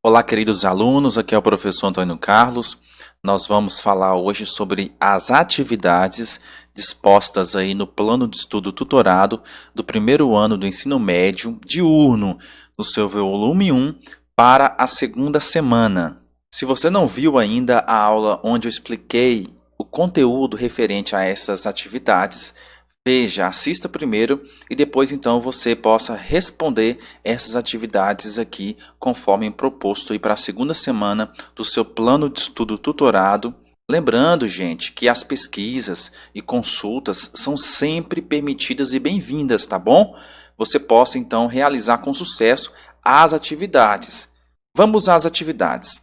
Olá, queridos alunos, aqui é o professor Antônio Carlos. Nós vamos falar hoje sobre as atividades dispostas aí no plano de estudo tutorado do primeiro ano do ensino médio diurno, no seu volume 1, para a segunda semana. Se você não viu ainda a aula onde eu expliquei o conteúdo referente a essas atividades, veja, assista primeiro e depois então você possa responder essas atividades aqui conforme proposto para a segunda semana do seu plano de estudo tutorado. Lembrando, gente, que as pesquisas e consultas são sempre permitidas e bem-vindas, tá bom? Você possa então realizar com sucesso as atividades. Vamos às atividades.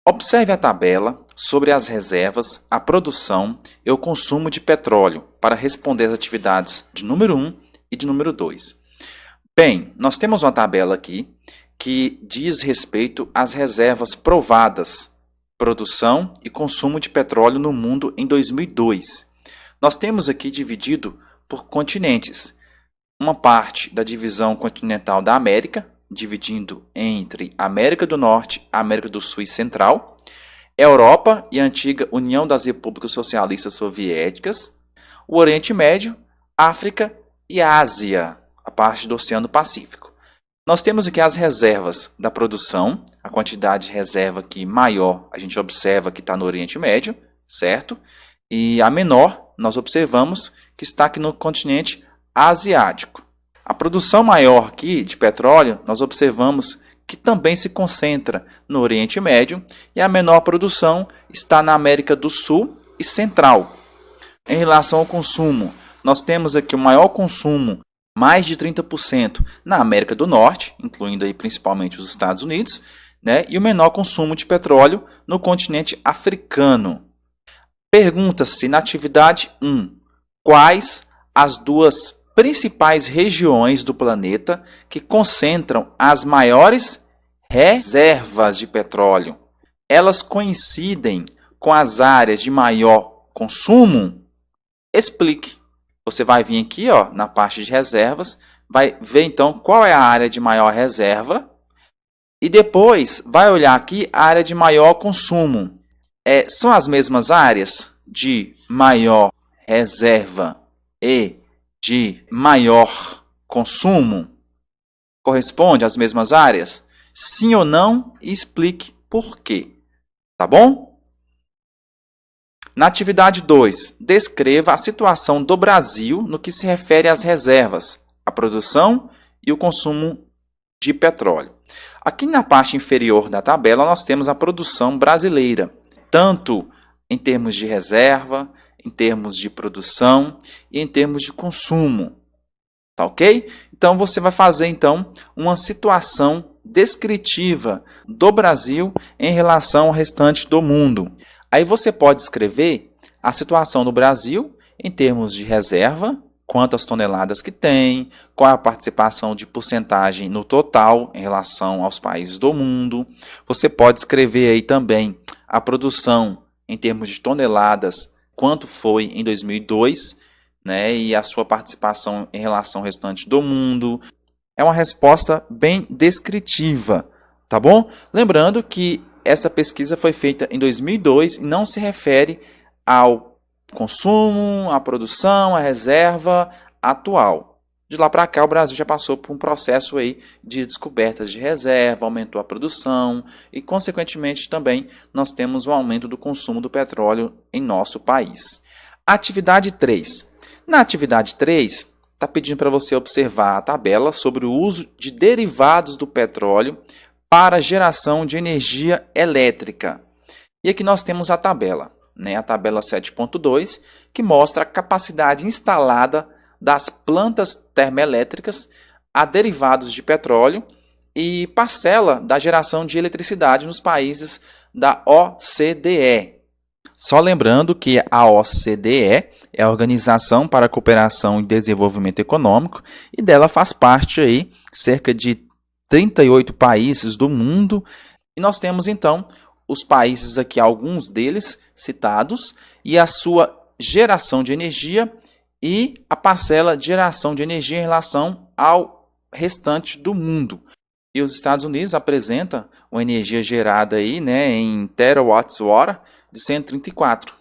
Observe a tabela sobre as reservas, a produção e o consumo de petróleo para responder às atividades de número 1 e de número 2. Bem, nós temos uma tabela aqui que diz respeito às reservas provadas, produção e consumo de petróleo no mundo em 2002. Nós temos aqui dividido por continentes. Uma parte da divisão continental da América, dividindo entre América do Norte, América do Sul e Central, Europa e a antiga União das Repúblicas Socialistas Soviéticas, o Oriente Médio, África e Ásia, a parte do Oceano Pacífico. Nós temos aqui as reservas da produção, a quantidade de reserva que maior a gente observa que está no Oriente Médio, certo? E a menor nós observamos que está aqui no continente asiático. A produção maior aqui de petróleo, nós observamos que também se concentra no Oriente Médio e a menor produção está na América do Sul e Central. Em relação ao consumo, nós temos aqui o maior consumo, mais de 30%, na América do Norte, incluindo aí principalmente os Estados Unidos, né? E o menor consumo de petróleo no continente africano. Pergunta-se na atividade 1, quais as duas principais regiões do planeta que concentram as maiores reservas de petróleo? Elas coincidem com as áreas de maior consumo? Explique. Você vai vir aqui, ó, na parte de reservas, vai ver então qual é a área de maior reserva e depois vai olhar aqui a área de maior consumo. São as mesmas áreas de maior reserva e de maior consumo? Corresponde às mesmas áreas? Sim ou não? E explique por quê. Tá bom? Na atividade 2, descreva a situação do Brasil no que se refere às reservas, a produção e o consumo de petróleo. Aqui na parte inferior da tabela nós temos a produção brasileira, tanto em termos de reserva, em termos de produção e em termos de consumo. Tá ok? Então, você vai fazer então uma situação descritiva do Brasil em relação ao restante do mundo. Aí você pode escrever a situação do Brasil em termos de reserva, quantas toneladas que tem, qual é a participação de porcentagem no total em relação aos países do mundo. Você pode escrever aí também a produção em termos de toneladas, quanto foi em 2002, né, e a sua participação em relação ao restante do mundo. É uma resposta bem descritiva, tá bom? Lembrando que essa pesquisa foi feita em 2002 e não se refere ao consumo, à produção, à reserva atual. De lá para cá, o Brasil já passou por um processo aí de descobertas de reserva, aumentou a produção e, consequentemente, também nós temos um aumento do consumo do petróleo em nosso país. Atividade 3. Na atividade 3, está pedindo para você observar a tabela sobre o uso de derivados do petróleo para geração de energia elétrica. E aqui nós temos a tabela, né? A tabela 7.2, que mostra a capacidade instalada das plantas termoelétricas a derivados de petróleo e parcela da geração de eletricidade nos países da OCDE. Só lembrando que a OCDE é a Organização para a Cooperação e Desenvolvimento Econômico e dela faz parte aí cerca de 38 países do mundo. E nós temos então os países aqui, alguns deles citados, e a sua geração de energia e a parcela de geração de energia em relação ao restante do mundo. E os Estados Unidos apresenta uma energia gerada aí, em terawatts-hora de 134,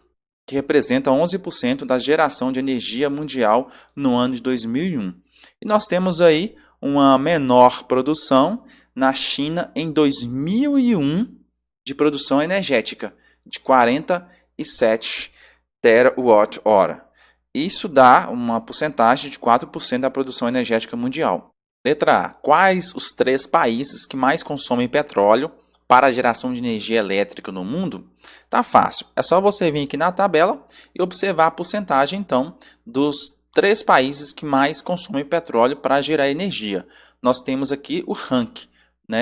que representa 11% da geração de energia mundial no ano de 2001. E nós temos aí uma menor produção na China em 2001 de produção energética, de 47 terawatt-hora. Isso dá uma porcentagem de 4% da produção energética mundial. Letra A. Quais os 3 países que mais consomem petróleo para a geração de energia elétrica no mundo? Tá fácil. É só você vir aqui na tabela e observar a porcentagem, então, dos 3 países que mais consomem petróleo para gerar energia. Nós temos aqui o ranking,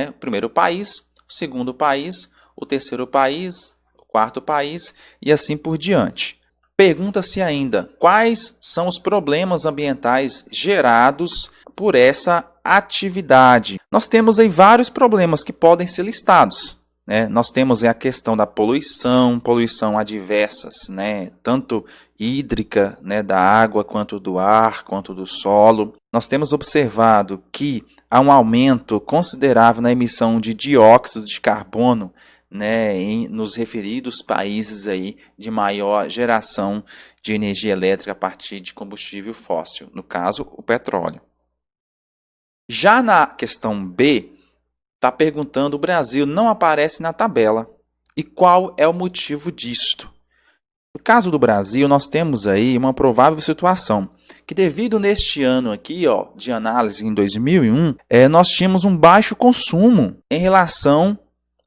O primeiro país, o segundo país, o terceiro país, o quarto país e assim por diante. Pergunta-se ainda, quais são os problemas ambientais gerados por essa atividade? Nós temos aí vários problemas que podem ser listados. Nós temos a questão da poluição adversas, tanto hídrica, da água, quanto do ar, quanto do solo. Nós temos observado que há um aumento considerável na emissão de dióxido de carbono, nos referidos países aí de maior geração de energia elétrica a partir de combustível fóssil, no caso, o petróleo. Já na questão B, está perguntando: o Brasil não aparece na tabela. E qual é o motivo disto? No caso do Brasil, nós temos aí uma provável situação, que devido neste ano aqui, de análise em 2001, nós tínhamos um baixo consumo em relação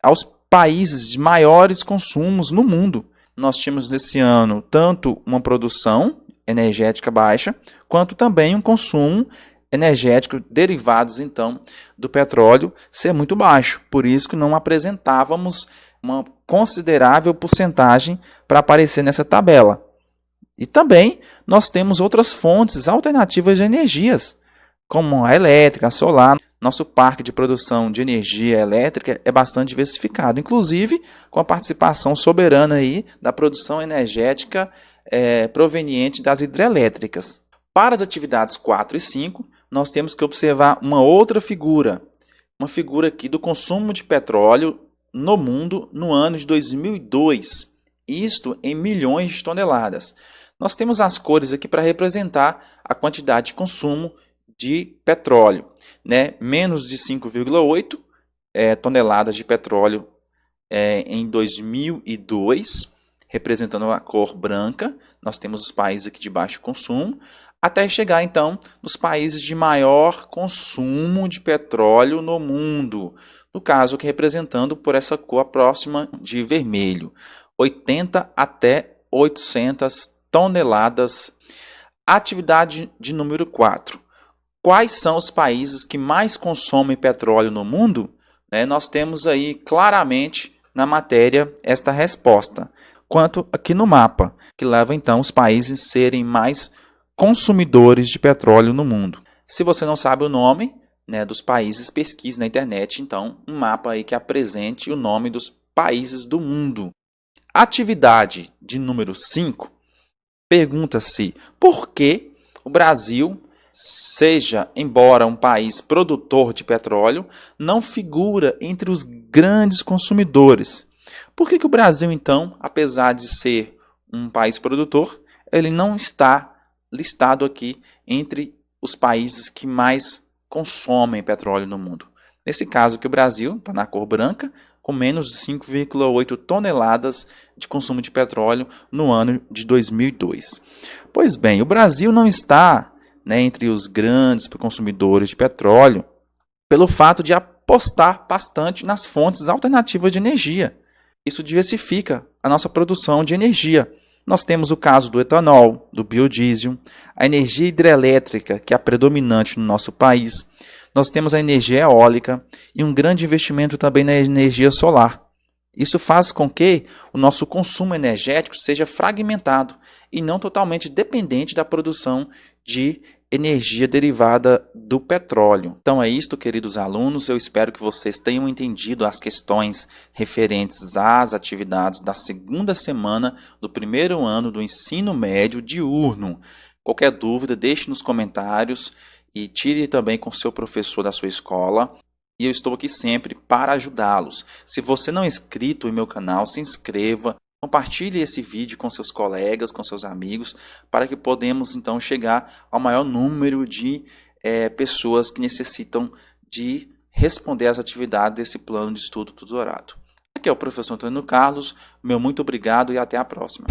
aos países de maiores consumos no mundo. Nós tínhamos nesse ano tanto uma produção energética baixa, quanto também um consumo energético derivados então do petróleo ser muito baixo. Por isso que não apresentávamos uma considerável porcentagem para aparecer nessa tabela. E também nós temos outras fontes alternativas de energias, como a elétrica, a solar. Nosso parque de produção de energia elétrica é bastante diversificado, inclusive com a participação soberana aí da produção energética proveniente das hidrelétricas. Para as atividades 4 e 5, nós temos que observar uma outra figura, uma figura aqui do consumo de petróleo no mundo no ano de 2002, isto em milhões de toneladas. Nós temos as cores aqui para representar a quantidade de consumo de petróleo, menos de 5,8 toneladas de petróleo em 2002, representando a cor branca. Nós temos os países aqui de baixo consumo, até chegar então nos países de maior consumo de petróleo no mundo, no caso aqui representando por essa cor próxima de vermelho, 80 até 800 toneladas. Atividade de número 4. Quais são os países que mais consomem petróleo no mundo? Nós temos aí claramente na matéria esta resposta, quanto aqui no mapa, que leva então os países a serem mais consumidores de petróleo no mundo. Se você não sabe o nome dos países, pesquise na internet, então, um mapa aí que apresente o nome dos países do mundo. Atividade de número 5, pergunta-se por que o Brasil, embora um país produtor de petróleo, não figura entre os grandes consumidores. Por que o Brasil, então, apesar de ser um país produtor, ele não está listado aqui entre os países que mais consomem petróleo no mundo? Nesse caso aqui, o Brasil está na cor branca, com menos de 5,8 toneladas de consumo de petróleo no ano de 2002. Pois bem, o Brasil não está entre os grandes consumidores de petróleo pelo fato de apostar bastante nas fontes alternativas de energia. Isso diversifica a nossa produção de energia. Nós temos o caso do etanol, do biodiesel, a energia hidrelétrica, que é a predominante no nosso país. Nós temos a energia eólica e um grande investimento também na energia solar. Isso faz com que o nosso consumo energético seja fragmentado e não totalmente dependente da produção de energia derivada do petróleo. Então é isto, queridos alunos. Eu espero que vocês tenham entendido as questões referentes às atividades da segunda semana do primeiro ano do ensino médio diurno. Qualquer dúvida, deixe nos comentários e tire também com seu professor da sua escola. E eu estou aqui sempre para ajudá-los. Se você não é inscrito em meu canal, se inscreva, compartilhe esse vídeo com seus colegas, com seus amigos, para que podemos então chegar ao maior número de pessoas que necessitam de responder às atividades desse plano de estudo tutorado. Aqui é o professor Antônio Carlos, meu muito obrigado e até a próxima.